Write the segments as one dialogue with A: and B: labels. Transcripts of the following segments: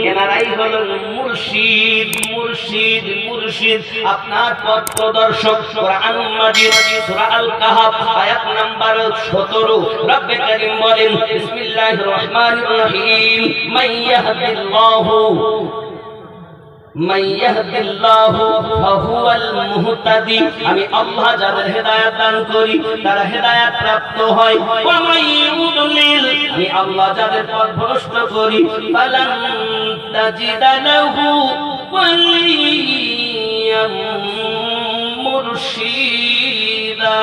A: এনারাই হলেন মুর্শিদ মুর্শিদ মুর্শিদ আপনার পথ প্রদর্শক। কোরআন মাজিদ সূরা আল কাহফ আয়াত নাম্বার 17 রব্বে কারীম বলেন বিসমিল্লাহির রহমানির রহিম মান ইয়াহদিল্লাহু ফাহুয়াল মুহতাদি। আমি আল্লাহ যাদের হেদায়েত দান করি তারা হেদায়েত প্রাপ্ত হয়। ওয়া মান ইউদ্লিল আমি আল্লাহ যাদের পথ ভ্রষ্ট করি ফালান তাজিদা লাহু ওয়ালিয়াম মুরশিদা।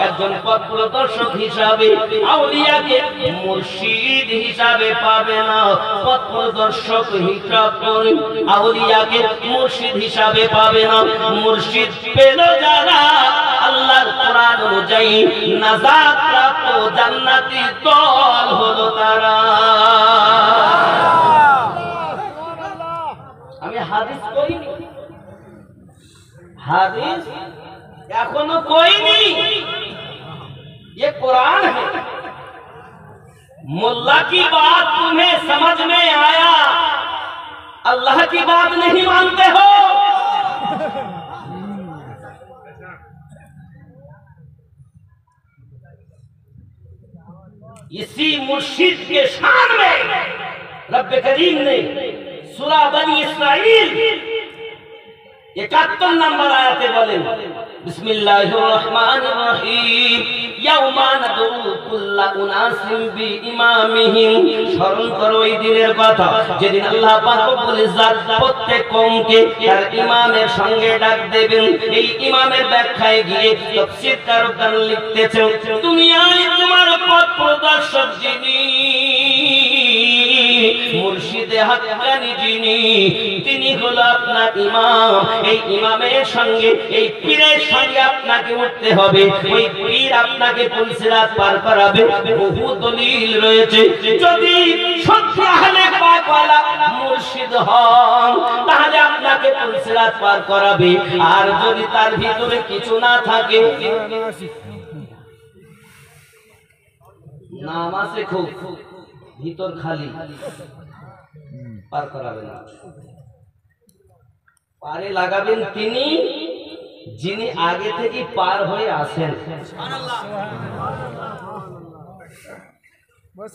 A: একজন পথ প্রদর্শক হিসাবে আউলিয়াকে মুর্শিদ হিসাবে পাবে না, পথ প্রদর্শক হিসাবে আউলিয়াকে মুর্শিদ হিসাবে পাবে না। মুর্শিদ পেল যারা আল্লাহর কোরআন অনুযায়ী নাজাত প্রাপ্ত জান্নাতি দল হলো তারা। আমি হাদিস কইনি, হাদিস এখনো কইনি, ये कुरान है। मुल्ला की बात तुम्हें समझ में आया, अल्लाह की बात नहीं मानते हो। इसी मुर्शिद के शान में रब्बे करीम ने सूरा बनी इस्राइल 71 नंबर आयते बोलें बिस्मिल्लाहिर रहमानिर रहीम ইয়াউমা নাদউ কুল্লা উনাসিম বিইমামিহিম। স্মরণ করো এই দিনের কথা যেদিন আল্লাহ পাক রব্বুল ইজ্জত প্রত্যেক কওমকে তার ইমামের সঙ্গে ডাক দেবেন। এই ইমামের ব্যাখ্যায় গিয়ে তাফসীরকারগণ লিখতেছে দুনিয়ায় তোমার পথ প্রদর্শক যিনি মুর্শিদে হাক্কানি যিনি তিনি হলো আপনার ইমাম। এই ইমামের সঙ্গে এই পীরের সঙ্গে আপনাকে উঠতে হবে। ওই পীর আপনাকে পুলসিরাত পার করাবে। বহু দলিল রয়েছে। যদি সত্য আহলে পাকওয়ালা মুর্শিদ হন তাহলে আপনাকে পুলসিরাত পার করাবে। আর যদি তার ভিতরে কিছু না থাকে, নাম আছে খুব ভিতর খালি, পার করাবে না। পারে লাগাবেন তিনি যিনি আগে থেকে পার হয়ে আসেন।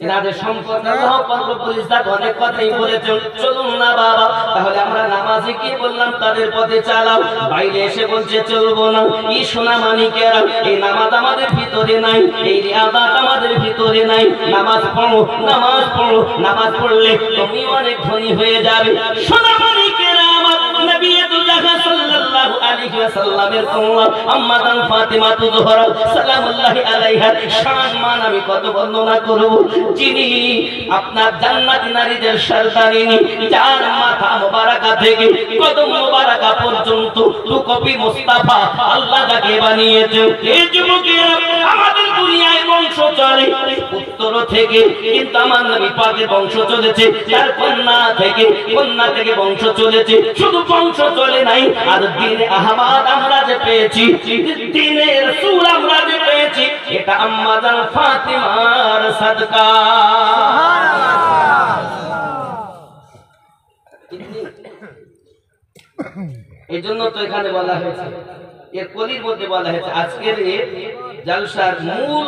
A: এনাদের সম্পর্কে আল্লাহ পাক রব্বুল ইজ্জত অনেক কথাই বলেছেন। চলুন না বাবা, তাহলে আমরা নামাজে কি বললাম তাদের পথে চালাও। বাইরে এসে বলছে চলবো না। এই সোনা মানিকেরা এই নামাজ আমাদের ভিতরে নাই, এই রিয়াদাত আমাদের ভিতরে নাই। নামাজ পড়ো, নামাজ পড়ো, নামাজ পড়লে তুমি অনেক ধনী হয়ে যাবে। সোনা মানিকেরা আমার নবী দুজাহান সাল্লাল্লাহু আলাইহি ওয়াসাল্লামের কন্যা আম্মা জান ফাতিমা তুযহরা সালামুল্লাহি আলাইহার সম্মান আমি কত বর্ণনা করব। যিনি আপনার জান্নাতি নারীদের সরদারিনী, যার মাথা মোবারকা থেকে কদম মোবারকা পর্যন্ত দু কপি মুস্তাফা আল্লাহ তাকে বানিয়েছে। এই যুবকেরা আমাদের দুনিয়ায় বংশ চলে উত্তর থেকে, কিন্তু আমার নবী পাকের বংশ চলেছে তার কন্যা থেকে, কন্যা থেকে বংশ চলেছে। শুধু বংশ চলে নাই, আর দ্বীনে আহমদ আমরা যে পেয়েছি, দ্বীনে রাসূল আমরা যে পেয়েছি, এটা আম্মা জান ফাতিমার সাদকা। এই জন্য তো এখানে বলা হয়েছে, এর কলির মধ্যে বলা হয়েছে আজকের এই জলসার মূল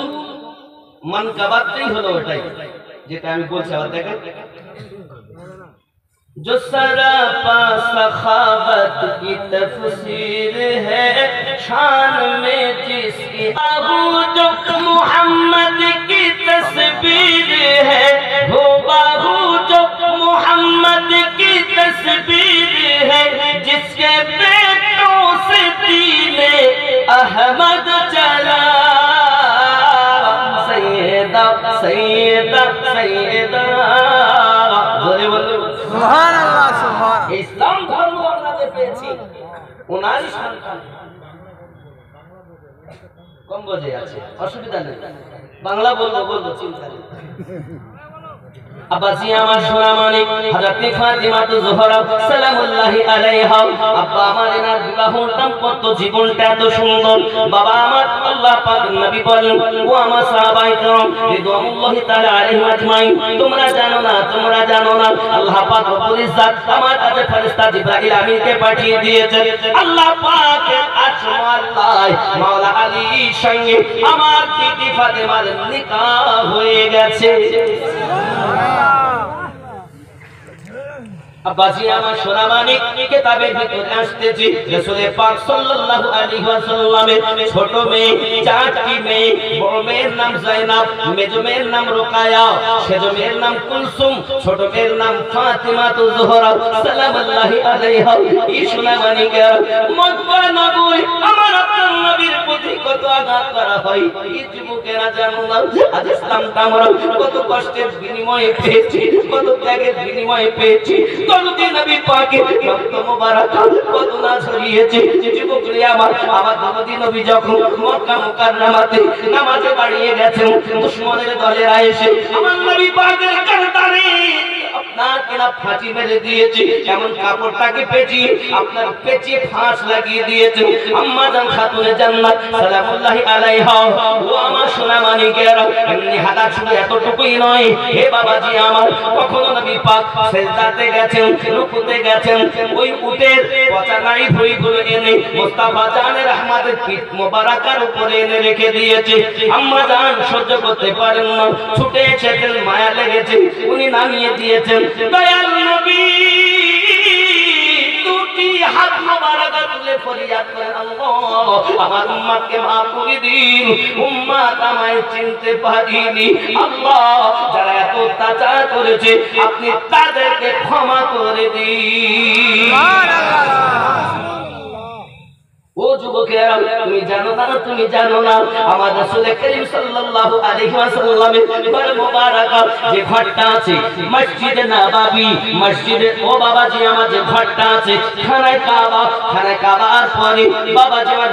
A: মানকাবাতই হলো ওটাই যেটা আমি বলছি। আবার দেখেন, जो सरापा सखावत की तफसीर है शान में जिसकी आबू जो मोहम्मद की तस्वीर है, हो बाहू जो मोहम्मद की तस्वीर है, जिसके बेटों से दीने अहमद चला। सैयदा सैयदा सैयदा बोले बोले সুবহানাল্লাহ সুবহানাল্লাহ। ইসলাম ধর্ম আমরা যে পেয়েছি ওনারই সন্তান। কম বোঝে আছে, অসুবিধা নেই, বাংলা বলবো চিন্তা নেই। আব্বাজি আমার সোনা মানিক হযরত ফাতিমা জোহরা সালামুল্লাহি আলাইহা আব্বা আমার এনার বিবাহটা কত জীবনটা এত সুন্দর বাবা আমার আল্লাহ পাক নবী বলেন ও আমার সাহাবায়ে کرام রিদওয়ানুল্লাহি তাআলা আলাইহিম আজমাইন তোমরা জানো না আল্লাহ পাক রব্বুল ইজ্জত আমার কাছে ফেরেশতা জিবরাইল আমিনকে পাঠিয়ে দিয়েছেন আল্লাহ পাকের আসমাল্লাহ মাওলা আলীর সঙ্গে আমার বিবি ফাতেমার নিকাহ হয়ে গেছে আব্বাজি আমার সোনা মানিক কিতাবের ভিতরে আসতেছি রাসূল পাক সাল্লাল্লাহু আলাইহি ওয়াসাল্লামের ছোট মেয়ে চারটি মেয়ে বড় মেয়ের নাম যায়েনাব মেজো মেয়ের নাম রুকায়া সেজো মেয়ের নাম কুলসুম ছোট মেয়ের নাম ফাতিমা জোহরা সালামুল্লাহি আলাইহা এই সোনা মানিকের মক্কা নগরী আমার আপনার নবীর প্রতি কত আঘাত করা হয় এই যুবকেরা জানো না আজ ইসলামটা আমরা কত কষ্টের বিনিময়ে পেয়েছি কত ত্যাগের বিনিময়ে পেয়েছি কতদিন নবী পাকের রক্ত মোবারক কত না ছড়িয়েছে যুবকরা আমার কতদিন নবী যখন মক্কা মুকাররমাতে নামাজে দাঁড়িয়ে গেছেন দুশমনের দলেরা এসে আমার নবী পাকের কাঁধে আপনার কেনা ফাঁসি মেরে দিয়েছে এমন কাপড়টাকে পেঁচিয়ে আপনার পেঁচিয়ে ফাঁস লাগিয়ে দিয়েছে আম্মা জান খাতুনে জান্নাত সালামুল্লাহি আলাইহা ও আমার সোনা মানিকেরা এমনি হাদা শুধু এতটুকুই নয় হে বাবাজি আমার কখনো নবী পাক সিজদাতে গেছেন রুকুতে গেছেন ওই উটের পচা নাড়ি ভুঁড়িগুলো এনে মুস্তাফা জানের রহমতের পিঠ মোবারকার উপরে এনে রেখে দিয়েছে আম্মা জান সহ্য করতে পারেন না ছুটে এসেছেন মায়া লেগেছে উনি নামিয়ে দিয়েছেন দয়াল নবী দুটি হাত মোবারক তুলে ফরিয়াদ করেন আল্লাহ আমার উম্মতকে মাফ করে দিন উম্মত আমায় চিনতে পারিনি আল্লাহ যারা এত অত্যাচার করেছে আপনি তাদেরকে ক্ষমা করে দিন ও যুবকেরা তুমি জানো না আমার রাসূল করিম সাল্লাল্লাহু আলাইহি ওয়াসাল্লামের ঘর মোবারক যে ঘরটা আছে মসজিদে নববী মসজিদে ও বাবাজি আমার যে ঘরটা আছে খানায়ে কাবার পরে বাবাজি আমার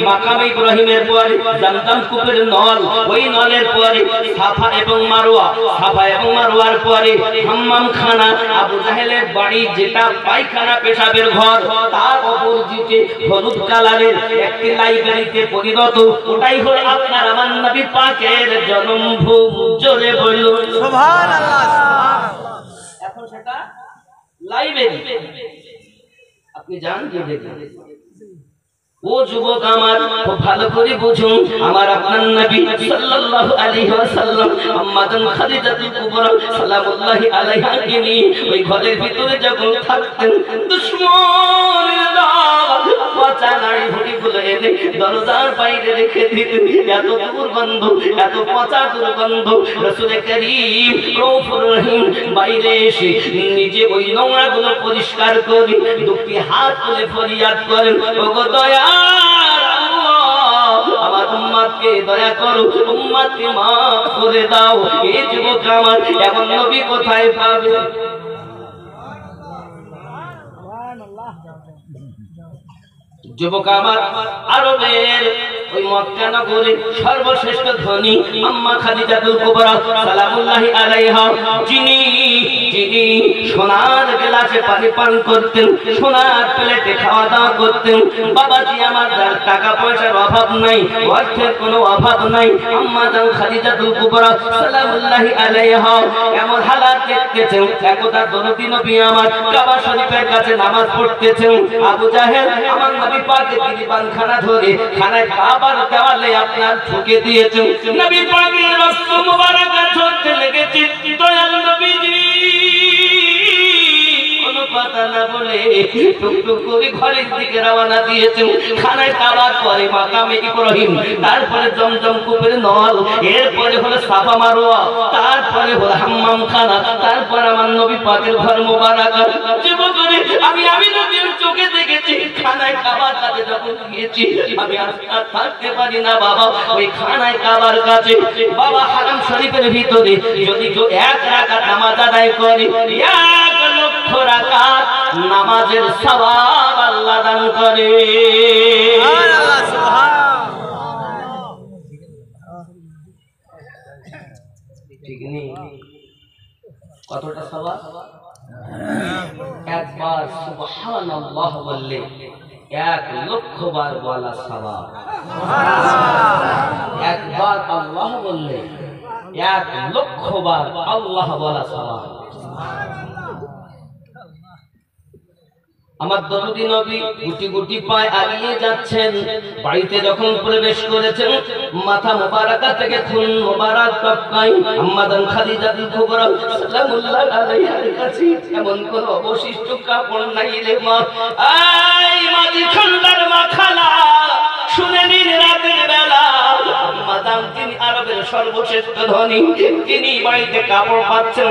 A: মাকাম ইব্রাহিমের পরে জমজম কূপের নল ওই নলের পরে সাফা এবং মারওয়ার পরে হাম্মাম খানা আবু জাহেলের বাড়ি যেটা পায়খানা পেশাবের ঘর তার অপোজিটে হলুদ কালারের একটি লাইব্রেরিতে পরিণত ওটাই হলো আপনার আমার নবী পাকের জন্মভূমি জোরে বলুন সুবহানাল্লাহ এখন সেটা লাইব্রেরি আপনি জান কি দেখেন ও যুবক আমার খুব ভালো করে বুঝুন আমার আপনার নবী সাল্লাল্লাহু আলাইহি ওয়াসাল্লাম আম্মা জান খাদিজাতুল কুবরা সালামুল্লাহি আলাইহা কে ওই ঘরের ভিতরে যখন থাকতেন দুশমনের দল পচা নাড়ি ভুঁড়িগুলো এনে দরজার বাইরে রেখে দিতেন এত দুর্গন্ধ এত পচা দুর্গন্ধ রাসূল করিম রউফুর রহিম বাইরে এসে নিজে ওই নোংরাগুলো পরিষ্কার করে দুটি হাত তুলে ফরিয়াদ করেন ওগো দয়া আমার উম্মতকে দয়া করো উম্মতকে মাফ করে দাও এই যুবক আমার এমন নবী কোথায় পাবে যুবক আমার আরবের ওই মক্কা নগরে সর্বশ্রেষ্ঠ ধনী আম্মা খাদিজাতুল কুবরা সালামুল্লাহি আলাইহা যিনি সোনার গ্লাসে পানি পান করতেন সোনার প্লেটে খাওয়া দাওয়া করতেন বাবাজি আমার যার টাকা পয়সার অভাব নাই অর্থের কোনো অভাব নাই আম্মা জান খাদিজাতুল কুবরা সালামুল্লাহি আলাইহা এমন হালাত দেখতেছেন একদা দরদি নবী আমার কাবা শরীফের কাছে নামাজ পড়তেছেন আবু জাহেল আমার নবী পাকের দিবানখানা ধরে খানায় কাবার দেওয়ালে আপনার ঠুকে দিয়েছেন নবী পাকের রক্ত মোবারক ঝরতে লেগেছে দয়াল নবীজি কথা না বলে টুকটুক করে ঘরের দিকে রওনা দিয়েছেন খানায় কাবার পরে মাকামে ইব্রাহিম তারপরে জমজম কূপের নল এরপরে হলো সাফা মারওয়া তারপরে হলো হাম্মাম খানা তারপর আমার নবী পাকের ঘর মোবারক যুবকরে আমি নবীর চোখে দেখেছি খানায় কাবার কাছে যখন গিয়েছি আমি আর থাকতে পারি না বাবা ওই খানায় কাবার কাছে বাবা হারাম শরীফের ভিতরে যদি কেউ এক রাকাত নামাজ আদায় করে 1 লক্ষ রাকাত নামাজের সওয়াব আল্লাহ দান করে সুবহানাল্লাহ সুবহানাল্লাহ ঠিক নেই কতটা সওয়াব? একবার সুবহানাল্লাহ বললে 1,00,000 বার বলা সওয়াব। একবার আল্লাহ বললে 1,00,000 বার আল্লাহ বলা সওয়াব। আমার দরদি নবী গুটি গুটি পায়ে আগিয়ে যাচ্ছেন। বাড়িতে যখন প্রবেশ করেছেন, মাথা মোবারকা থেকে খুন মোবারক টপকাই আম্মাজান খাদিজাতুল কুবরা সালামুল্লাহ আলাইহার কাছে এমন কোন অবশিষ্ট কাপড় নাই রে মা। আই মাদি খন্ডার মাখালা শুনে নিন, রাতের বেলা আম্মাজান তিনি আরবের সর্বশ্রেষ্ঠ ধনী, তিনি বাড়িতে কাপড় পাচ্ছেন।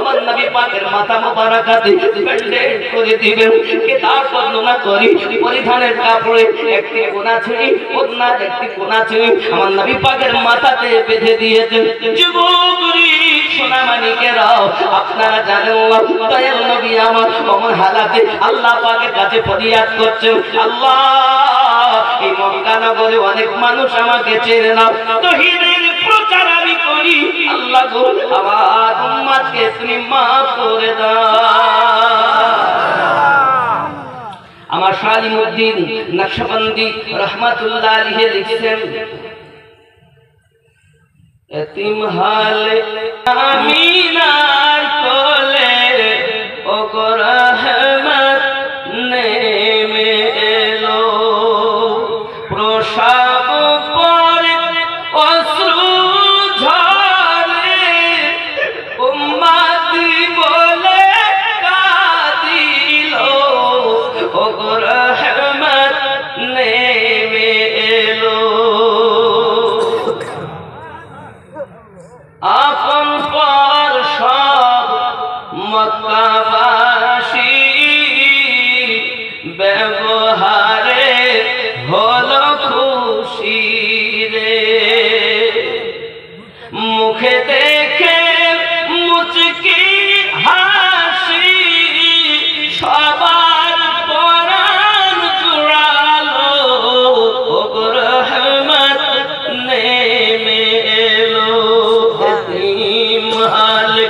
A: আমার নবী পাকের মাথা মোবারকাতে ব্যান্ডেজ করে দিবেন। কিতাব বর্ণনা করি, পরিধানের কাপড়ে একটি কোনা ছিঁড়ি, ওড়নার একটি কোনা ছিঁড়ি আমার নবী পাকের মাথাতে বেঁধে দিয়েছেন। যুবকরি সোনামানিকেরাও, আপনারা জানেন দয়াল নবী আমার অমর হালাতে আল্লাহ পাকের কাছে ফরিয়াদ করছেন, আল্লাহ এই মক্কা নগরে অনেক মানুষ আমাকে চেনে না, তাওহীদের প্রচার আমি করি, আল্লাহ গো আমার উম্মতকে তুমি মাফ করে দাও। আমার শালিমউদ্দিন নকশবন্দি রাহমাতুল্লাহ আলাইহি লিখছেন, এতিম হালে আমিনার কোলে ও গো রহমত নেমে এলো, প্রসাব পরে অশ্রু ঝরে উম্মতি বলে কাঁদিল, ও গো রহমত নেমে এলো। আপন পর সব মক্কাবাসী ব্যবহারে হলো খুশি রে, মুখে দেখে মুচকি হাসি সবার পরাণ জুড়ালো, ও গো রহমত নেমে এলো। এতিম হালে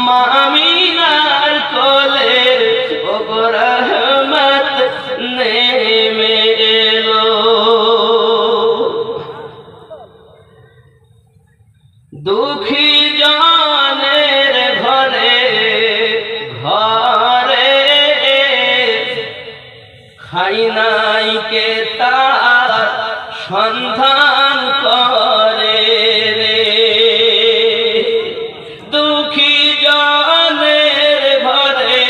A: মা আমিনার কোলে ও গো রহমত নেমে এলো। দুঃখী জনের ঘরে ঘরে খাই নাই কে তার সন্ধান করে রে, দুঃখী জনের ঘরে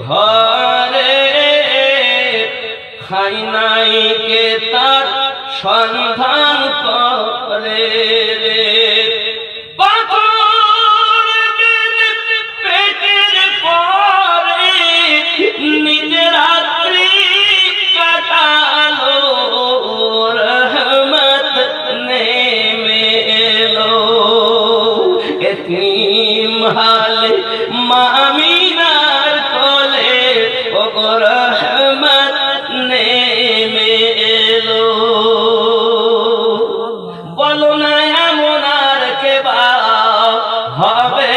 A: ঘরে খাই নাই কে তার সন্ধান করে রে, পেটের পরে নিজের রাত্রি কাটালো, রহমত নেমে এলো। এতিম হালে মা আমিনার কোলে ও গো রহমত নেমে এলো। বলো না এমন আর কে বা হবে,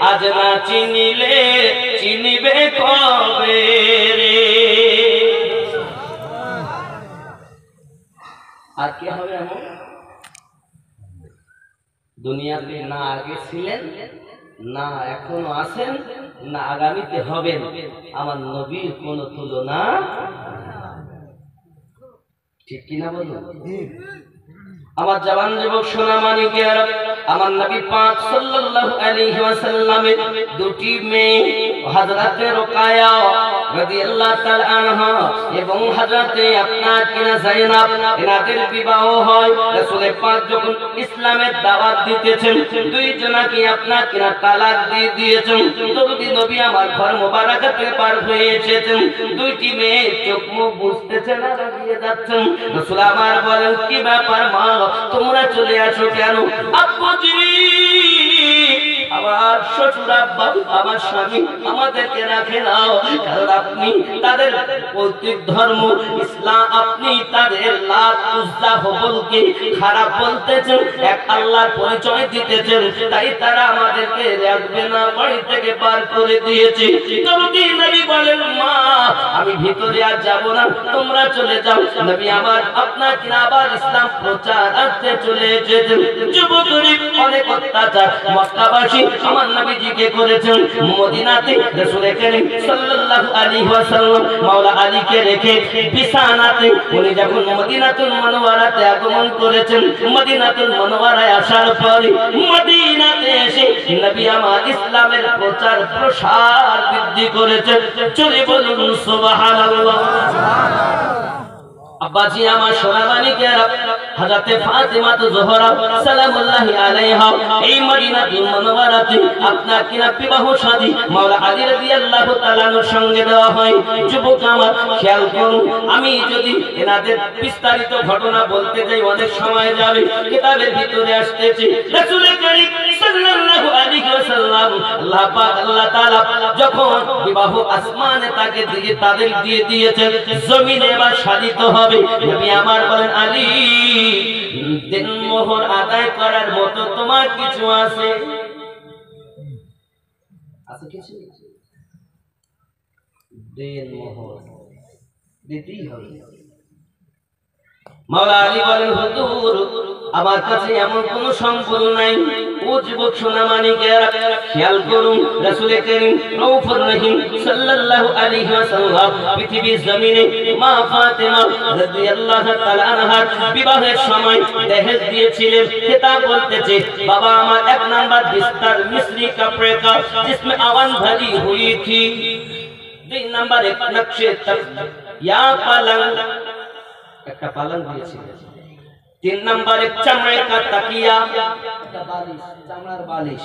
A: আজ না চিনিলে চিনিবে কবে রে। আর কে হবে এমন? দুনিয়াতে না আগে ছিলেন, না এখনো আছেন, না আগামীতে হবেন, আমার নবীর কোন তুলনা। ঠিক কিনা বলুন? আমার জওয়ান যুবক সোনামানিকের, আমার নবী পাক সাল্লাল্লাহু আলাইহি ওয়াসাল্লামের দুটি মেয়ে হযরতে রুকায়া রাদিয়াল্লাহু তাআলা আনহা এবং হযরতে আপনার কিনা যায়েনব, এনাদের বিবাহ হয়। রাসূল পাক যখন ইসলামের দাওয়াত দিতেছেন, দুই জনাকে আপনার কিনা তালাক দিয়ে দিয়েছেন। নবী নবী আমার ঘর মোবারকাতে পার হয়ে এসেছেন, দুইটি মেয়ে চোখ মুখ বুঝতেছে না, দাঁড়িয়ে যাচ্ছেন। রাসূল আমার বলেন, কি ব্যাপার মা, তোমরা চলে আসো কেন? আব্বুজি আমার আমার শ্বশুর আব্বা আমার স্বামী আমাদেরকে রাখে নাও, কারণ আপনি তাদের পৈতৃক ধর্ম ইসলাম, আপনি তাদের লাত উজ্জা হবলকে খারাপ বলতেছেন, এক আল্লাহর পরিচয় দিতেছেন, তাই তারা আমাদেরকে রাখবে না, বাড়ি থেকে বার করে দিয়েছে। নবী বলেন মা আমি ভিতরে আর যাব না, তোমরা চলে যাও। নবী আমার আপনার কিনা আবার ইসলাম প্রচার করতে চলে এসেছেন। যুবকরি অনেক অত্যাচার মক্কাবাসী আমার নবীজিকে করেছেন। মদিনাতে রাসূল করিম সাল্লাল্লাহু আলাইহি ওয়াসাল্লাম মাওলা আলীকে রেখে বিছানাতে উনি যখন মদিনাতুল মুনাওয়ারাতে আগমন করেছেন, মদিনাতুল মুনাওয়ারায় আসার পরে মদিনাতে এসে নবী আমার ইসলামের প্রচার প্রসার বৃদ্ধি করেছেন। চলে বলুন সুবহানাল্লাহ। আব্বাজি আমার সোনামানিকেরা হযরতে ফাতিমা যোহরা সালামুল্লাহি আলাইহা এই মদিনাতুল মুনাওয়ারাতে আপনার কিনা বিবাহ শাদী মাওলা আলী রাদিয়াল্লাহু তাআলার সঙ্গে দেওয়া হয়। যুবক আমার খেয়াল করুন, আমি যদি এনাদের বিস্তারিত ঘটনা বলতে যাই অনেক সময় যাবে, কিতাবের ভিতরে আসতেছে রাসূল করিম সাল্লাল্লাহু আলাইহি ওয়াসাল্লাম আল্লাহ পাক আল্লাহ তাআলা যখন বিবাহ আসমানে তাকে দিয়ে তাদের দিয়ে দিয়েছেন, জমিনে এবার শাদিত হবে। নবী আমার বলেন আলী দেনমোহর আদায় করার মতো তোমার কিছু আছে? আছে কিছু? দেনমোহর দিতেই হবে। মাওলা আলী বলেন হুজুর আমার কাছে এমন কোন সম্পদ নাই। ও যুবক সোনামানিকেরা খেয়াল করুন, রাসূল করিম রউফুর রহিম সাল্লাল্লাহু আলাইহি ওয়াসাল্লাম পৃথিবীর জমিনে মা ফাতেমা রাদিয়াল্লাহু তাআলা আনহার বিবাহের সময় দহেজ দিয়েছিলেন। কিতাব বলতেছে বাবা আমার এক নাম্বার বিস্তার মিসরি কাপড়ে का जिसमें आवन भरी हुई थी, 2 नंबर एक नक्शे तख्त या पलंग, একটা পালং দিয়েছিলেন। 3 नंबर एक चमड़े का तकिया, बालिश चमड़ार बालिश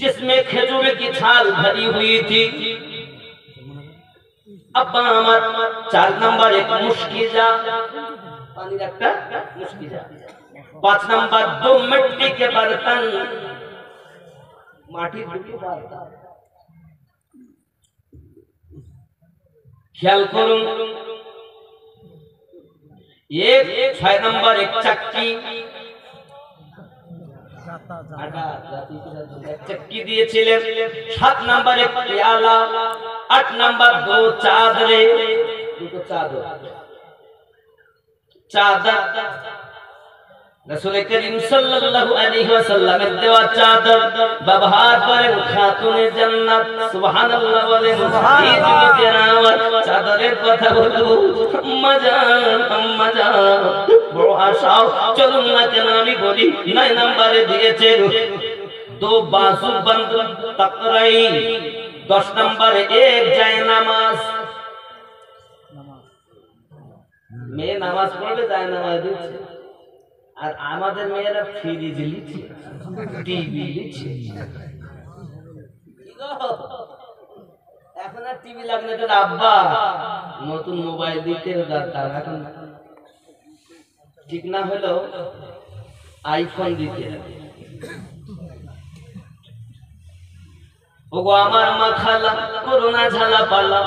A: जिसमें खजूर की छाल भरी हुई थी। अब्बा আমার 4 नंबर एक मुश्किजा, पानी रखता मुश्किजा। 5 नंबर 2 मिट्टी के बर्तन, माटी के बर्तन। ख्याल करूं एक 6 नंबर एक चक्की, चक्की दिएছিলেন। 7 नंबर एक प्याला, 8 नंबर 2 चादरे, দুটো চাদর রাসূল করিম সাল্লাল্লাহু আলাইহি ওয়াসাল্লামের দেওয়া চাদর ব্যবহার করেন খাতুনে জান্নাত। সুবহানাল্লাহ বলেন। এই যুবকেরা আমার চাদরের কথা বলবো, আম্মা জান বড় আশা, চলুন না কেন আমি বলি। 9 নম্বরে দিয়েছেন 2 বাজু বন্ধ তাকরাই, 10 নম্বরে এক যায় নামাজ। মেয়ে নামাজ পড়বে যায় নামাজ দিচ্ছে, আর আমাদের মেয়েরা ফ্রিজ লিখছে, টিভি লিখছে। এখন আর টিভি লাগবে না, আব্বা নতুন মোবাইল দিতে দরকার, এখন ঠিক না হলো আইফোন দিতে হবে। ওগো আমার মা খালা করোনা ঝালা পালা,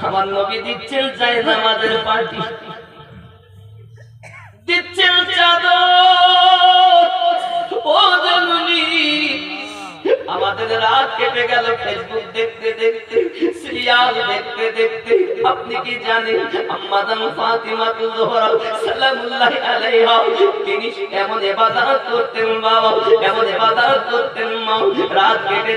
A: আমার নবী দিচ্ছেন চাই নামাজের পার্টি, দিচ্ছেন চাদর। ও জননী আমাদের রাত কেটে গেল ফেসবুক দেখতে দেখতে, সিরিয়াল দেখতে দেখতে। আপনি কি জানেন আম্মা জান ফাতিমা যোহরা সালামুল্লাহি আলাইহা তিনি এমন ইবাদত করতেন বাবা, এমন ইবাদত করতেন মা, রাত কেটে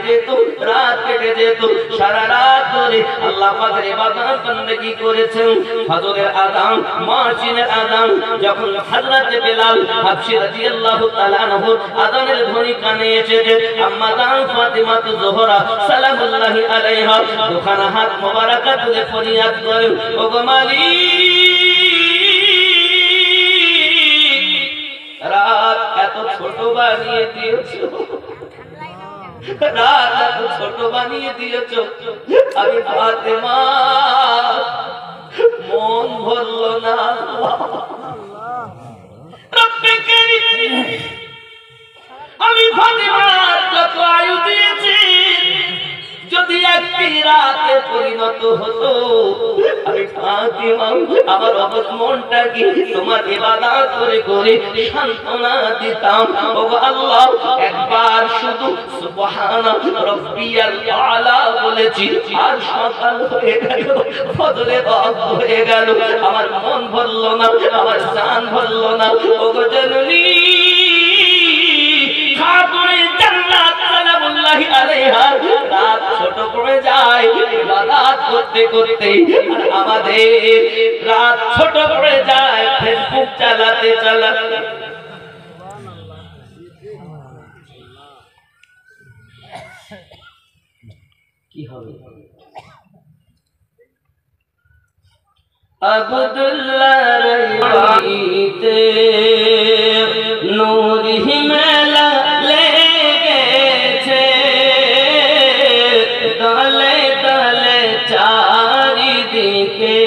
A: যেত সারা রাত ধরে আল্লাহ পাকের ইবাদত বندگی করেছেন। ফজরের আযান, মুয়াজ্জিনের আযান, যখন হযরত বেলাল হাবশী রাদিয়াল্লাহু তাআলা আনহু আযানের ধ্বনি কানে এসেছে, আম্মা জান ফাতিমা যোহরা সালামুল্লাহি আলাইহা দুখানা হাত মোবারক তুলে ফরিয়াদ করেন, ওগো মালিক রাত এত ছোট বানিয়ে দিয়েছো, রাত এত ছোট বানিয়ে দিয়েছো, আমি ফাতেমা মন ভরলো না। রব্বে কারীম আমি ফাতেমার যত আয়ু পরিণত হতো, আমি ফাতিমা আমার অবুজ মনটাকে তোমার ইবাদত করে করে সান্ত্বনা দিতাম। ওগো আল্লাহ, একবার শুধু সুবহানা রাব্বিয়াল আলা বলেছি, আর সকাল হয়ে গেল, ফজরে ওয়াক্ত হয়ে গেল, আমার মন ভরল না, আমার জান ভরল না। ওগো জননী খাতুনে জান্নাত সালামুল্লাহি আলাইহা, রাত ছোট পড়ে যায় ইবাদত করতে করতে, আর আমাদের রাত ছোট পড়ে যায় ফেসবুক চালাতে চালাতে। কি হবে? আব্দুল্লাহ রাইতে নূরি মেলা লেগেছে, তলে তলে চারিদিকে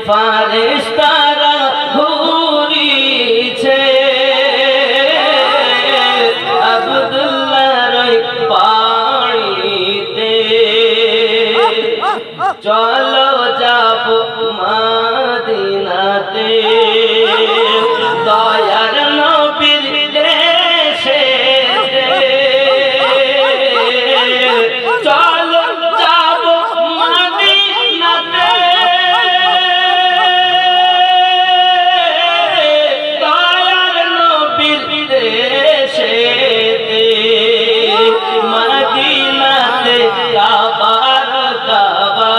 A: ফারেশতারা ঘুরিছে। আব্দুল্লাহ রাই পাড়িতে চলো যাব মদিনাতে, দয়ার নবীর দেশে, চলো যাব মদিনাতে, দয়ার নবীর দেশে, মদিনাতে কাবার কাবা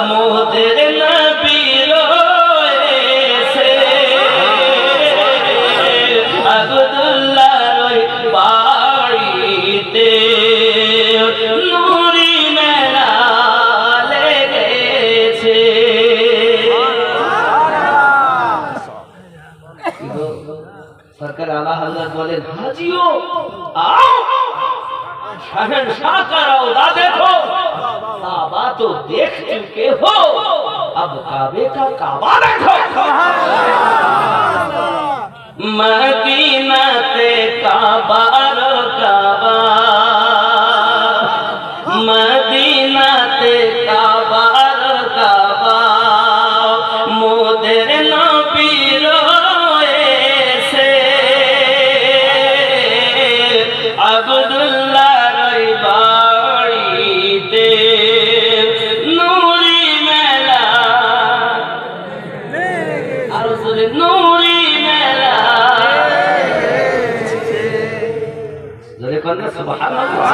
A: মোদের নবী রয়েছে। আব্দুল্লাহ রই বাড়িতে নূরি মেলা লেগেছে। সরকার আলা হযরত বলেন, হাজিও आओ शहंशाह का रौदा देखो, काबा तो देख चुके हो, अब काबे का काबा देखो। मदीना ते काबा रो काबा, मदीना ते काबा रो काबा, मोदेर नबी रोएছে। আব্দুল্লাহ রই বাড়িতে নূরি মেলা, আরো জোরে নূরি মেলা, জোরে বলুন সুবহানাল্লাহ।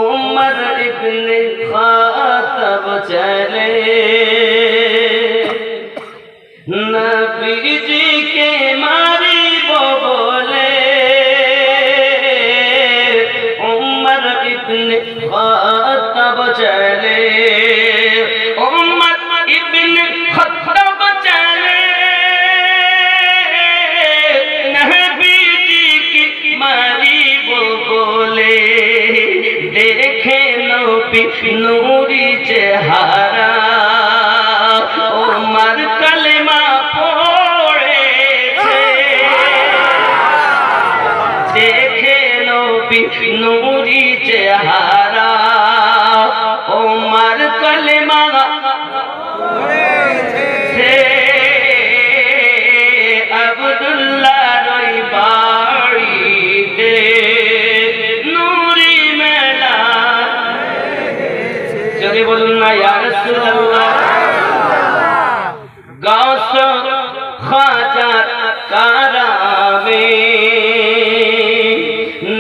A: উমর ইবনে খাত্তাব চলে নবীজি কে মারিব বলে, उमर इब्ने खत्ताब चले, उमर इब्ने खत्ताब चले, नबी जी की मारी वो बोले, देखे नबी नूरी चेहरा, उमर कलमा पढ़ेছে, देखे नबी नूरी चेहरा, उमर कलमा पढ़ेছে। আব্দুল্লাহ রই বাড়িতে নূরি মেলা, যদি বলুন না ইয়া রাসূলুল্লাহ। গাউস খাজা কারামে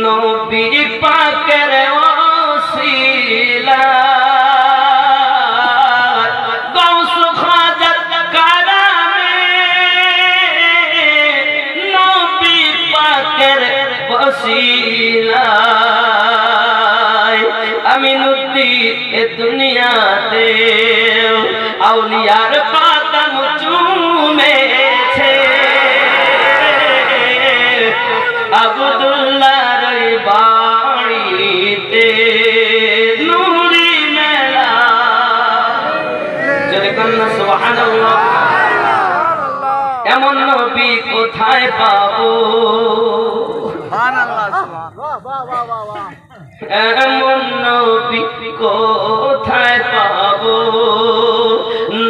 A: নবী পাকের ওসিলা, গাউস খাজা কারামে নবী পাকের ওসিলা, আমিনুদ্দিন এ দুনিয়াতে আউলিয়ার পাতাম চুমেছে। আব্দুল্লাহ রই বাড়িতে নূরি মেলা, জোরে কন্না সুবহানাল্লাহ। এমন নবী কোথায় পাবো? সুবহানাল্লাহ। এমন নবী কোথায় পাবো,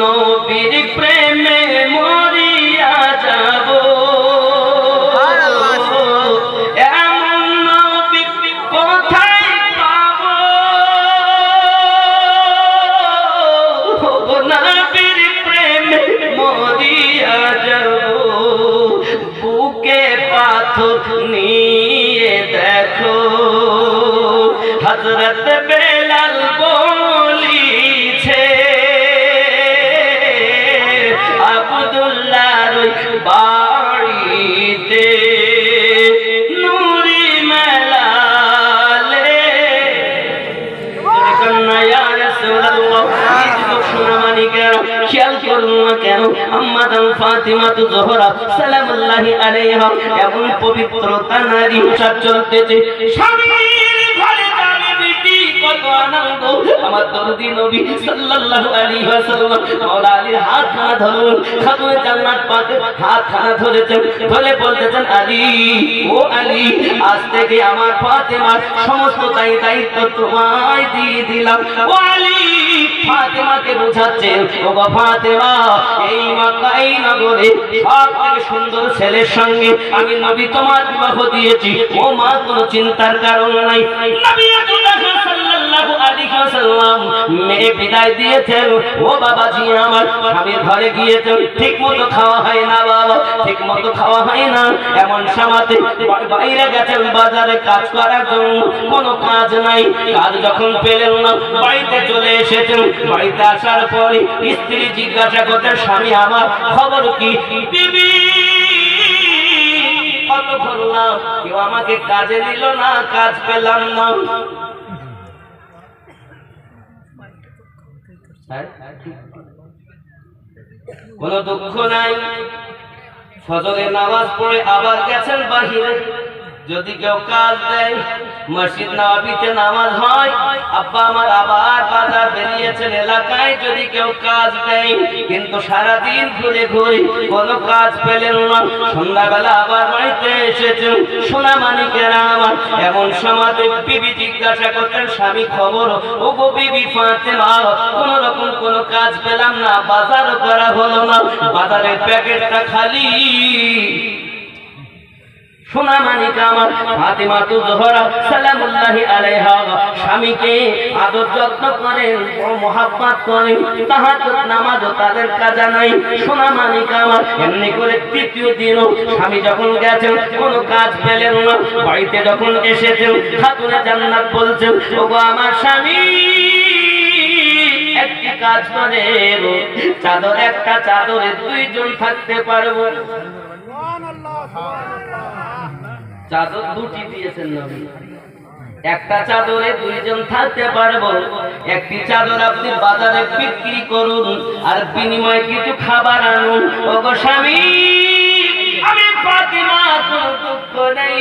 A: নবীর প্রেমে মরিয়া যাব। এমন নবী কোথায় পাবো, নবীর প্রেমে মরিয়া যাব। বুকে পাথর নিয়ে দেখো হযরত বেলাল বলিছে, আব্দুল্লাহর বাড়িতে নূরি মেলালে। ইয়া রাসূলুল্লাহ, খেয়াল করুন না কেন আম্মা জান ফাতিমা জোহরা সালামুল্লাহি আলাইহা এমন পবিত্রতা নারী চলতেছে। স্বামীর ঘরে যাবে বিটি কত আনন্দ। আমার দরদি নবী সাল্লাল্লাহু আলাইহি ওয়াসাল্লাম মাওলা আলীর হাতখানা ধরুন, খাতুনে জান্নাত পাক হাতখানা ধরেছেন, ধরে বলতেছেন আলী, ও আলী, আজ থেকে আমার ফাতিমার সমস্ত দায়িত্ব তোমায় দিয়ে দিলাম। ও আলী ফাতিমাকে বোঝাচ্ছেন, ও গো ফাতিমা, এই মক্কা এই নগরে সবথেকে সুন্দর ছেলের সঙ্গে আমি নবী তোমার বিবাহ দিয়েছি। ও মা, কোনো চিন্তার কারণ নাই। নবী সাল্লাল্লাহু আলাইহি ওয়াসাল্লাম মেয়ে বিদায় দিয়েছেন। ও বাবাজি আমার, স্বামীর ঘরে গিয়েছেন, ঠিক মতো খাওয়া হয় না বাবা, ঠিক মতো খাওয়া হয় না। এমন সময়তে বাইরে গেছেন বাজারে কাজ করার জন্য, কোনো কাজ নাই। কাজ যখন পেলেন না, বাড়িতে চলে এসেছেন। বাড়িতে আসার পরে স্ত্রী জিজ্ঞাসা করতেন, স্বামী আমার খবর কি? বিবি, কত করলাম, কেউ আমাকে কাজে নিল না, কাজ পেলাম না। কোনো দুঃখ নাই। ফজরের নামাজ পড়ে আবার গেছেন বাহিরে, যদি কেউ কাজ দেয়, মসজিদ নববীতে নামাজ হয়, আব্বা আমার আবার বাজার বেরিয়েছেন এলাকায়, যদি কেউ কাজ দেয়, কিন্তু সারাদিন ঘুরে ঘুরে কোনো কাজ পেলেন না। সন্ধ্যাবেলা আবার বাড়িতে এসেছেন। সোনা মানিকেরা আমার, এমন সময় বিবি জিজ্ঞাসা করতেন, স্বামী খবর? ও গো বিবি ফাতেমা, কোন রকম কোনো কাজ পেলাম না, বাজারও করা হলো না, বাজারের প্যাকেটটা খালি। সোনা মানিক আমার ফাতিমা জোহরা সালামুল্লাহি আলাইহা স্বামীকে আদর যত্ন করেন, বড় মহব্বত করেন, তাহাজ্জুদ নামাজও তাদের কাজা নাই। সোনা মানিক আমার, এমনি করে তৃতীয় দিনও স্বামী যখন গেছেন, কোনো কাজ পেলেন না, বাড়িতে যখন এসেছেন, খাতুনে জান্নাত বলছেন, ওগো আমার স্বামী, একটি কাজ করে, চাদর একটা চাদরে দুইজন থাকতে পারবো। চাদর দুটি দিয়েছেন নবী, একটা চাদরে দুইজন থাকতে পারবো। একটি চাদর আপনি বাজারে বিক্রি করুন, আর বিনিময়ে কিছু খাবার আনুন। ওগো স্বামী, আমি ফাতিমা, কোনো দুঃখ নেই,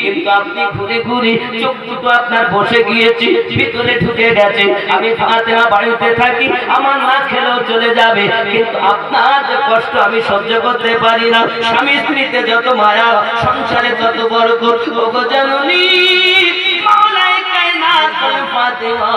A: কিন্তু আপনি ঘুরে ঘুরে চোখ দুটো আপনার বসে গিয়েছে, ভিতরে ঢুকে গেছে। আমি ফাতিমা বাড়িতে থাকি, আমার না খেলেও চলে যাবে, কিন্তু আপনার যে কষ্ট আমি সহ্য করতে পারি না। স্বামী স্ত্রীতে যত মায়া, সংসারে যত বরকত। ওগো জননী মাওলাই কায়নাত ফাতিমা,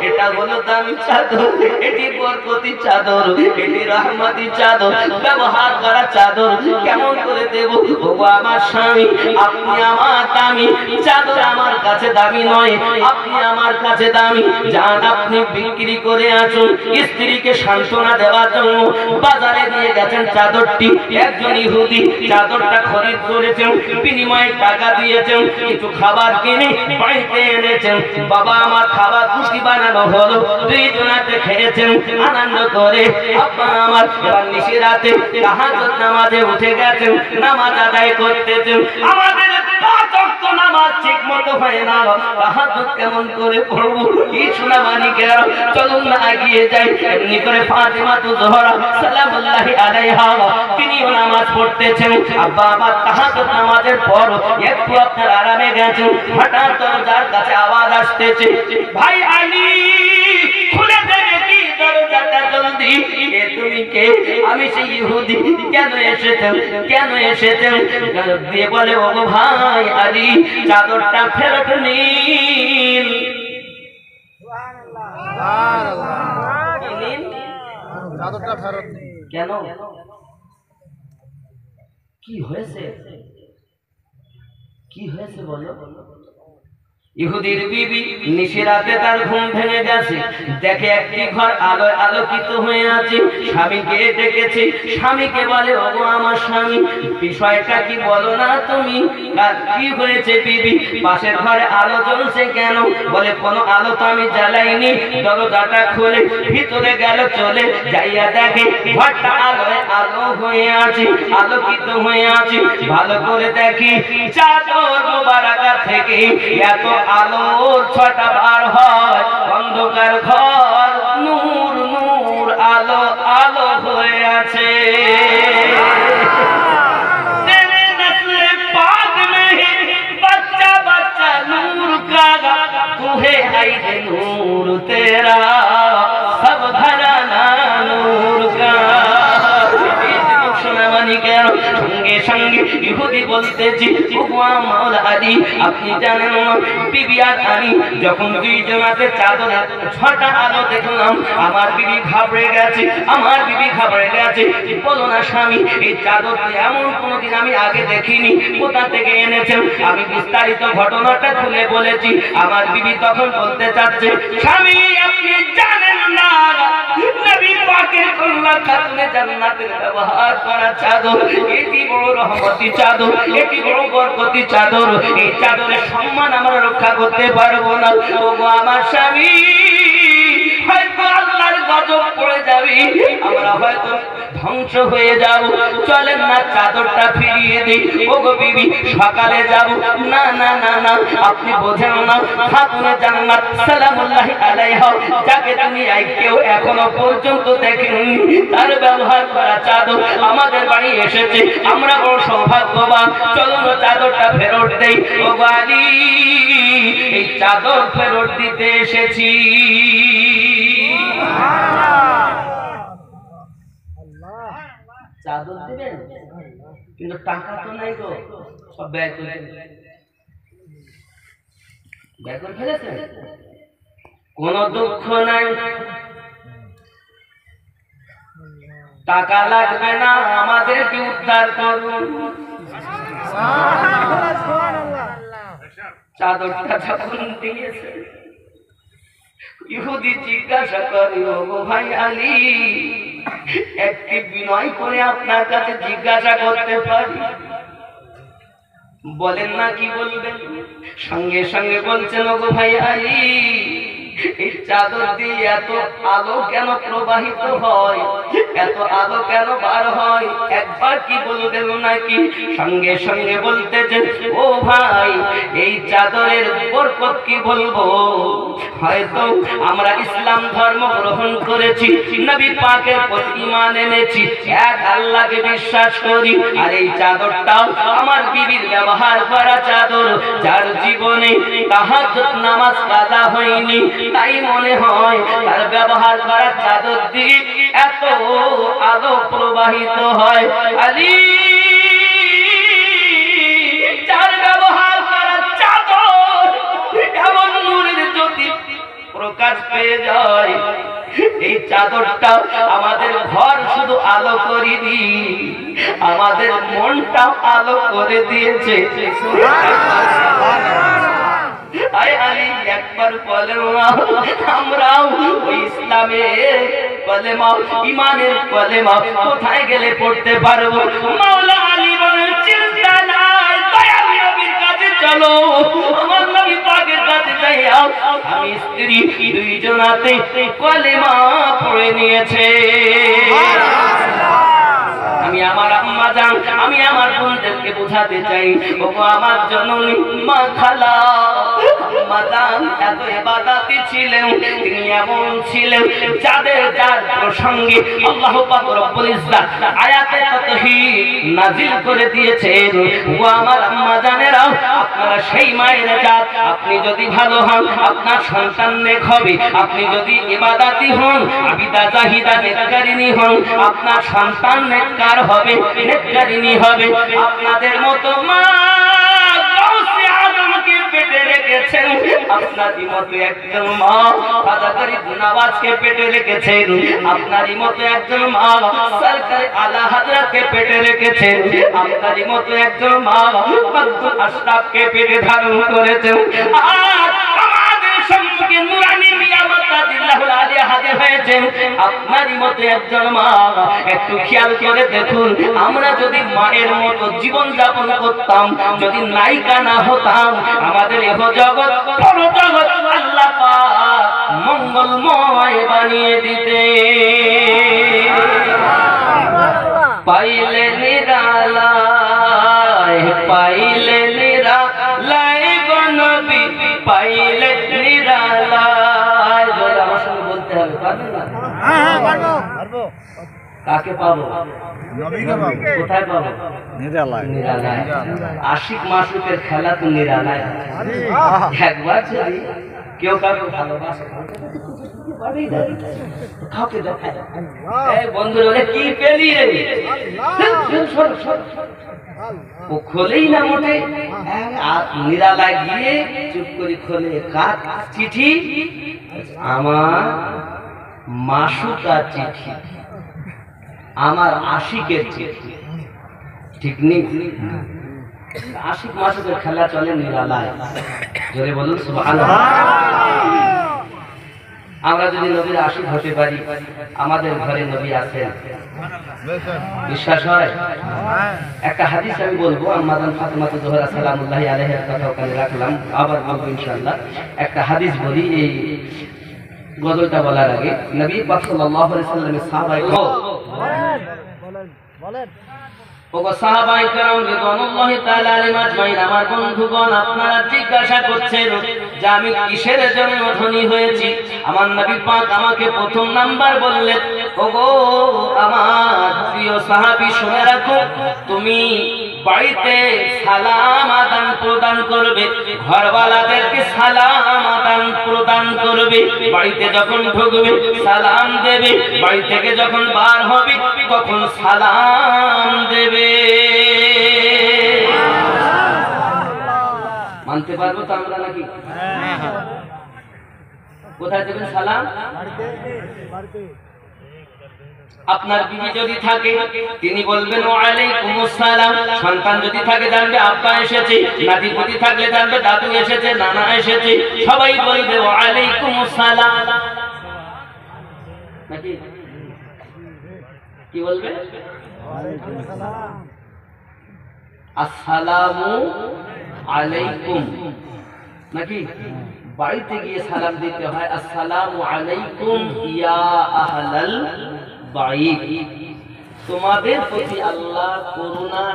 A: এটা হলো দামি চাদর, এটি বরকতি চাদর, এটি রহমতি চাদর, ব্যবহার করা চাদর, কেমন করে দেব? ওগো আমার স্বামী, আপনি আমার দামি, চাদর আমার কাছে দামি নয়, আপনি আমার কাছে দামি। যান আপনি বিক্রি করে আসুন। স্ত্রীকে সান্ত্বনা দেওয়ার জন্য বাজারে নিয়ে গেছেন চাদরটি। একজন ইহুদি চাদরটা খরিদ করেছেন, বিনিময়ে টাকা দিয়েছেন, কিছু খাবার কিনে বাড়িতে এনেছেন। বাবা আমার খাবার রুটি বানানো হলো, দুইজনাতে খেয়েছেন আনন্দ করে। আব্বা আমার এবার নিশিরাতে তাহাজ্জুদ নামাজে উঠে গেছেন, নামাজ আদায় করতেছেন। আমাদের পাঁচ ওয়াক্ত নামাজ ঠিক মতো হয় না, তাহাজ্জুদ কেমন করে পড়বো? এই সোনা মানিকেরা, চলুন না এগিয়ে যাই। এমনি করে ফাতিমা জোহরা সালামুল্লাহি আলাইহা তিনিও নামাজ পড়তেছেন। আব্বা আমার তাহাজ্জুদ নামাজের পর একটু আপনার আরামে গেছেন, হঠাৎ দরজার কাছে আওয়াজ আসতেছে, ভাই আলী খুলে দেবে কি দরজাটা জলদি, এ তুমি কে? আমি সেই ইহুদি। কেন এসেছেন, কেন এসেছেন? দিয়ে বলে, ও ভাই আলী, চাদরটা ফেরত নিন। কেন, কি হয়েছে, কি হয়েছে বলো? ইহুদির বিবি নিশিরাতে তার ঘুম ভেঙে গেছে, দেখে একটি ঘর আলোয় আলোকিত হয়ে আছে। স্বামীকে ডেকেছে, স্বামীকে বলে, ওগো আমার স্বামী, বিষয়টা কি বলো না তুমি, কি হয়েছে বিবি? পাশের ঘরে আলো জ্বলছে কেন? বলে, কোনো আলো তো আমি জ্বালাইনি। দরজাটা খুলে ভিতরে গেল, চলে যাইয়া দেখে ঘরটা আলোয় আলো হয়ে আছে, আলোকিত হয়ে আছে। ভালো করে দেখি চাদর মোবারকা থেকে এত আলোর ছটা বার হয়। অন্ধকার ঘর নূর নূর আলো আলো হয়ে আছে। তেরে নসলে পাক মে বাচ্চা বাচ্চা নূর का तू है आईने नूर तेरा सब घराना नूर का। সঙ্গে সঙ্গে ইহুদি বলতেছি, মাওলা আলী, আপনি জানেন না বিবি আর আমি যখন দুইজনাতে চাদরে ছটা আলো দেখলাম, আমার বিবি ঘাবড়ে গেছে, আমার বিবি ঘাবড়ে গেছে। বলো না স্বামী, এই চাদরটি এমন কোনোদিন আমি আগে দেখিনি, কোথা থেকে এনেছেন? আমি বিস্তারিত ঘটনাটা খুলে বলেছি। আমার বিবি তখন বলতে চাচ্ছে, স্বামী আপনি জানেন না, নবী পাকের কন্যা খাতুনে জান্নাতের ব্যবহার করা চাদর, এটি বড় রহমতি চাদর, এটি বড় বরকতি চাদর। এই চাদরের সম্মান আমরা রক্ষা করতে পারবো না। ওগো আমার স্বামী, হয়তো আল্লাহর গজব পড়ে যাবে, আমরা হয়তো ধ্বংস হয়ে যাব। চলেন না চাদরটা ফিরিয়ে দিই। ওগো বিবি, সকালে যাব। না না না না, আপনি বোঝেন না, খাতুনে জান্নাত সালামুল্লাহি আলাইহা, যাকে তুমি কেউ এখনো পর্যন্ত দেখেননি, তার ব্যবহার করা চাদর আমাদের বাড়ি এসেছে। আমরা বড় সৌভাগ্যবান। চলো না চাদরটা ফেরত দেই। ওগো আলী, এই চাদর ফেরত দিতে এসেছি। চাদর দিবেন, কিন্তু টাকা তো নাই গো, সব ব্যয় করে ফেলেছেন। কোন দুঃখ নাই, টাকা লাগবে না, আমাদেরকে উদ্ধার করুন। চাদরটা যখন দিয়েছে, ইহুদি জিজ্ঞাসা করে, ওগো ভাই আলী, একটি বিনয় করে আপনার কাছে জিজ্ঞাসা করতে পারি? বলেন না, কি বলবেন? সঙ্গে সঙ্গে বলছেন, ওগো ভাই আলী, এই চাদর দিয়ে এত আলো কেন প্রবাহিত হয়, এত আলো কেন বার হয়, একবার কি বলবেন নাকি? সঙ্গে সঙ্গে বলতেছেন, ও ভাই, এই চাদরের বরকত কি বলবো? হয়তো আমরা ইসলাম ধর্ম গ্রহণ করেছি, নবী পাকের প্রতি ঈমান এনেছি, এক আল্লাহকে বিশ্বাস করি। আর এই চাদরটাও আমার বিবির ব্যবহার করা চাদর, যার জীবনে তাহাজ্জুদ নামাজ কাজা হয়নি, তাই মনে হয় তার ব্যবহার করা চাদর দিয়ে এত আলো প্রবাহিত হয়। আলী, যার ব্যবহার করা চাদর এমন নূরের জ্যোতি প্রকাশ পেয়ে যায়, এই চাদরটা আমাদের ঘর শুধু আলো করেনি, আমাদের মনটাও আলো করে দিয়েছে। আয় আলী, একবার কলেমা, আমরাও ওই ইসলামের কলেমা, ঈমানের কলেমা কোথায় গেলে পড়তে পারবো? মাওলা আলী বলেন, চিন্তা নাই, দয়াল নবীর কাছে চলো, আমার নবী পাকের কাছে যাইয়া আমি স্ত্রী দুইজনাতে কলেমা পড়ে নিয়েছে। আমি আমার আম্মা জান, আমি আমার বোনদেরকে বোঝাতে চাই, ওগো আমার জননী মা খালা, আম্মা জান এত ইবাদতি ছিলেন, তিনি এমন ছিলেন যাদের যার প্রসঙ্গে আল্লাহ পাক রব্বুল ইজ্জত আয়াতে তাওহীদ নাযিল করে দিয়েছেন। ও আমার আম্মা জানেরা, আপনার আপনারা সেই মায়ের জাত। আপনি যদি ভালো হন আপনার সন্তান নেক হবে, আপনি যদি ইবাদতি হন আবিদা জাহিদা নেককারিনী হন আপনার সন্তান নেককার হবে, নেককারিনী হবে। আপনাদের মতো মা গাউসে আজমকে পেটে রেখেছেন, আপনারই মতো একজন মা ফাদাকারী নওয়াজকে পেটে রেখেছেন, আপনারই মতো একজন মা সরকার আলা হযরতকে পেটে রেখেছেন, আপনারই মতো একজন মা আব্দুল আশরাফকে পেটে ধারণ করেছেন। আর আমাদের সম্মুখে নুরানি মিয়া মাদাদিল্লাহুল আলিয়া হাজির হয়েছেন, আপনারই মতো একজন মা। একটু খেয়াল করে দেখুন, আমরা যদি মায়ের মতো জীবন যাপন করতাম, যদি নায়িকা না হতাম, আমাদের এহ জগৎ পর জগৎ আল্লাহ পাক মঙ্গলময় বানিয়ে দিতে। পাইলে নিরালায়, পাইলে নিরালায় গো নবী, পাইলে নিরালায়। বলে আমার সঙ্গে বলতে হবে, পারবেন না? হ্যাঁ পারবো। কাকে পাবো? নবীকে পাবো। কোথায় পাবো? নিরালায়। নিরালায়। আশিক মাসুকের খেলা তো নিরালায়। একবার যদি কেউ কাউকে ভালোবাসে কাউকে দেখায়, বন্ধু বলে কি পেলি রে, ও খোলেই না মোটে, নিরালায় গিয়ে চুপ করে খোলে, কার চিঠি? আমার মাসুকার চিঠি, আমার আশিকের চিঠি। ঠিক নেই? আশিক মাসুকের খেলা চলে নিরালায়। জোরে বলুন সুবহানাল্লাহ। আমরা যদি নবীর আশিক হতে পারি, আমাদের ঘরে নবী আছেন, বিশ্বাস হয়? একটা হাদিস আমি বলবো, আম্মাজান ফাতেমা জোহরা সালামুল্লাহি আলাইহার কথা ওখানে রাখলাম, আবার বলবো ইনশাআল্লাহ। একটা হাদিস বলি এই গজলটা বলার আগে। নবী পাক সাল্লাল্লাহু আলাইহি ওয়াসাল্লামের সাহাবায়ে বলেন, ওগো সাহাবায়ে কেরাম রিদওয়ানুল্লাহি তাআলা আলাইহিম আজমাইন, আমার বন্ধুগণ, আপনারা জিজ্ঞাসা করছেন যে আমি কিসের জন্য ধনী হয়েছি। আমার নবী পাক আমাকে প্রথম নাম্বার বললেন, ওগো আমার প্রিয় সাহাবী, শুনে রাখো, তুমি বাড়িতে সালাম আদান প্রদান করবে, ঘরওয়ালাদেরকে সালাম আদান প্রদান করবে, বাড়িতে যখন ঢুকবে সালাম দেবে, বাড়ি থেকে যখন বার হবে তখন সালাম দেবে। মানতে পারবো তো আমরা নাকি? কোথায় দেবেন সালাম? আপনার বিবি যদি থাকে তিনি বলবেন ওয়ালাইকুমুস সালাম, সন্তান যদি থাকে জানবে আব্বা এসেছে, নাতিপুতি থাকলে জানবে দাদু এসেছে, নানা এসেছে, সবাই বলবে ওয়ালাইকুমুস সালাম। নাকি কি বলবে? আসসালামু আলাইকুম। নাকি বাড়িতে গিয়ে সালাম দিতে হয়, আসসালামু আলাইকুম ইয়া আহলাল বাইত, তোমাদের প্রতি আল্লাহ করুণা।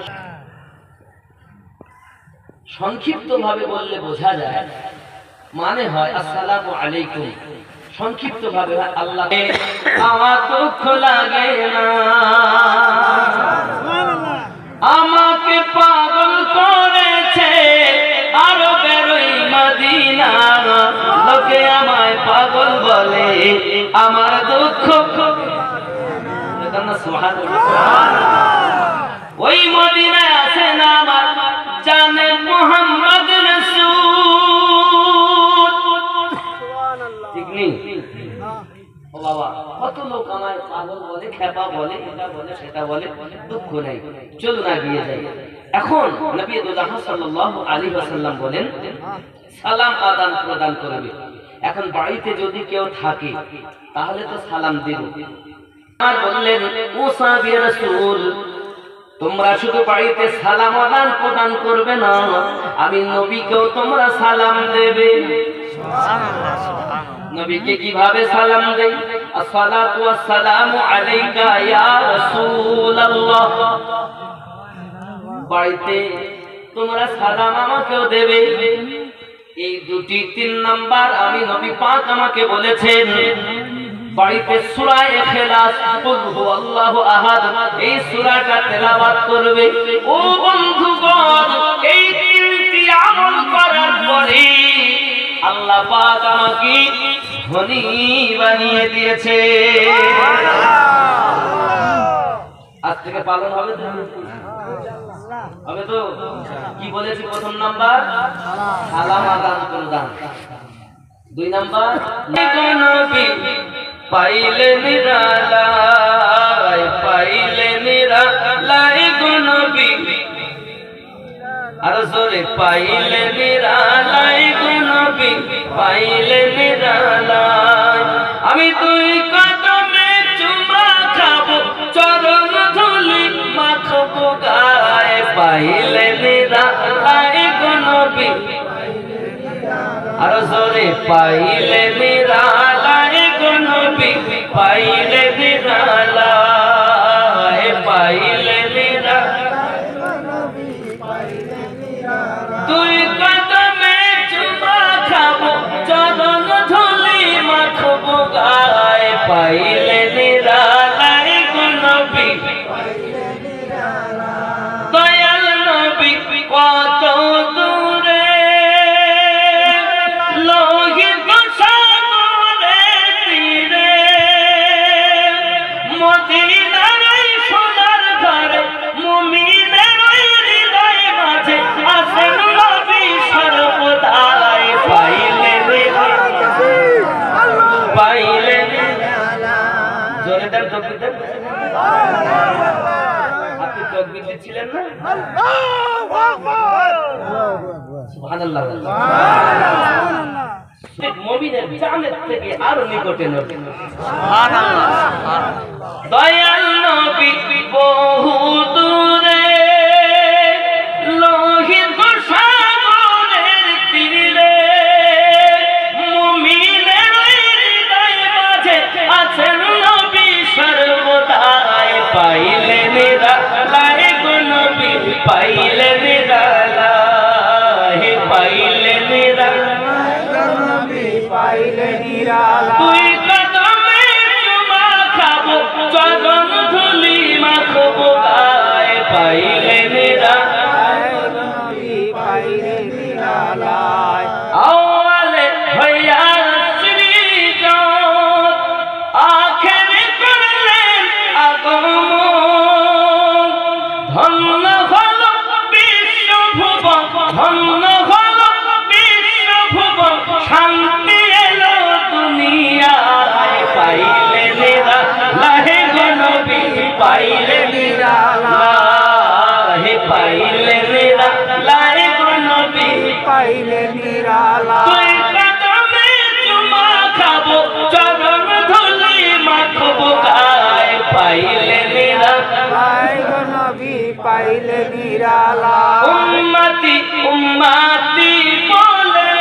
A: সংক্ষিপ্ত ভাবে বললে বোঝা যায়, মানে হয় আসসালামু আলাইকুম, সংক্ষিপ্ত ভাবে আল্লাহ। আমার দুঃখ লাগে না, আমাকে পাগল করেছে আরবের ওই মদিনা, লোকে আমায় পাগল বলে, আমার দুঃখ ওই মদিনায় আছে না আমার জানে মুহাম্মদ রাসূল। ঠিক নেই? ও বাবা, কত লোক আমায় পাগল বলে, খেপা বলে, এটা বলে, সেটা বলে, দুঃখ নেই, চলো না গিয়ে যাই। এখন নবী দুজাহান সাল্লাল্লাহু আলাইহি ওয়াসাল্লাম বলেন সালাম আদান প্রদান করবে। এখন বাড়িতে যদি কেউ থাকে তাহলে তো সালাম দেব। আর বললেন ও সাহাবী রাসূল, তোমরা শুধু বাড়িতে সালাম আদান প্রদান করবে না, আমি নবীকেও তোমরা সালাম দেবে। সুবহানাল্লাহ, সুবহানাল্লাহ। নবীকে কিভাবে সালাম দেই? আসসালাতু ওয়াসসালামু আলাইকা ইয়া রাসূলুল্লাহ। বাড়িতে তোমরা সালাম আমাকেও দেবে। এই দুটি 3 নাম্বার আমি নবী পাক আমাকে বলেছেন। বাড়িতে সূরা ইখলাস, কুল হুয়াল্লাহু আহাদ, এই সূরাটা তেলাওয়াত করবে। ও বন্ধুগণ, এই 3টি আমল পাক আমাকে ধনী বানিয়ে দিয়েছে। আজ থেকে পালন হবে তো? হবে তো? কি বলেছি প্রথম নাম্বার সালাম আদান প্রদান, 2 নাম্বার নবী পাইলে নিরালাই, পাইলে নিরালাই গো নবী, আর জোরে পাইলে নিরালাই গো নবী, পাইলে নিরালাই। আমি 2 কদমে চুমা খাবো, চরণ ধুলি মাখবো গায়ে, পাইলে নিরালাই গো নবী, আর জোরে পাইলে নিরালাই গো নবী, পাইলে নিরালাই, পাইলে নিরালাই। 2 কদমে চুমা খাবো, চরণ ধুলি মাখবো গায়ে, পাইলে নিরালাই গো নবী, দয়াল নবী কত দূরে লোহিত সাগরের তীরে, মদিনার সোনার ঘরে মুমিনের হৃদয় মাঝে আছেন নবী সর্বদাই, পাইলে পাইলে জোরে দেন তকবীর দেন। আপনি তকবীর দিচ্ছিলেন না? সুবহানাল্লাহ। মুমিনের জানের থেকে আরো নিকটে নবী। সুবহানাল্লাহ। দয়াল নবী বহু দূরে লোহিত সাগরের তীরে, মুমিনের হৃদয় মাঝে আছেন নবী সর্বদাই, পাইলে নিরালাই গো নবী, পাইলে নিরালাই, পাইলে নিরালাই গো নবী, পাইলে নিরালাই। 2 কদমে চুমা খাবো, চরণ ধুলি মাখবো গায়ে, পাইলে নিরালাই গো নবী, পাইলে নিরালাই। আওয়ালে হইয়া সৃজন আখেরে করলেন আগমন, ধন্য হলো বিশ্বভুবন, ধন্য হলো বিশ্বভুবন, শান্তি এলো দুনিয়ায়, পাইলে নিরালাই গো নবী, পাইলে নিরালাই, পাইলে নিরালাই গো নবী, পাইলে নিরালাই। 2 কদমে চুমা খাবো, চরণ ধুলি মাখবো গায়ে, পাইলে নিরালাই গো নবী, পাইলে নিরালাই। উম্মতি উম্মতি বলে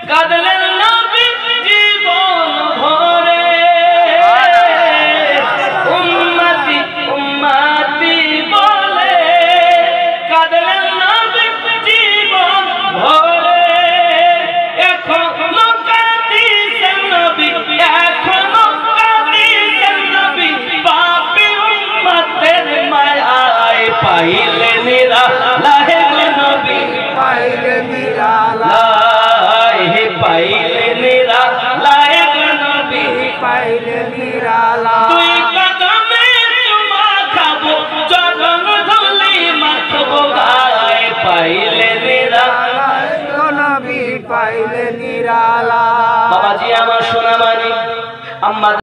A: কাঁদলেন নবী জীবন ভরে, উম্মতি উম্মতি বলে কাঁদলেন নবী জীবন ভরে, এখনো কাঁদিছেন নবী, এখনো কাঁদিছেন নবী, পাপী উম্মতের মায়ায়, পাইলে নিরালাই গো নবী, পাইলে নিরালাই, পাইলে নিরালাই গো নবী, পাইলে নিরালাই। 2 কদমে চুমা খাবো, চরণ ধুলি মাখবো গায়ে, পাইলে নিরালাই গো নবী, পাইলে নিরালাই। বাবাজি আমার সোনা মানিক, আম্মা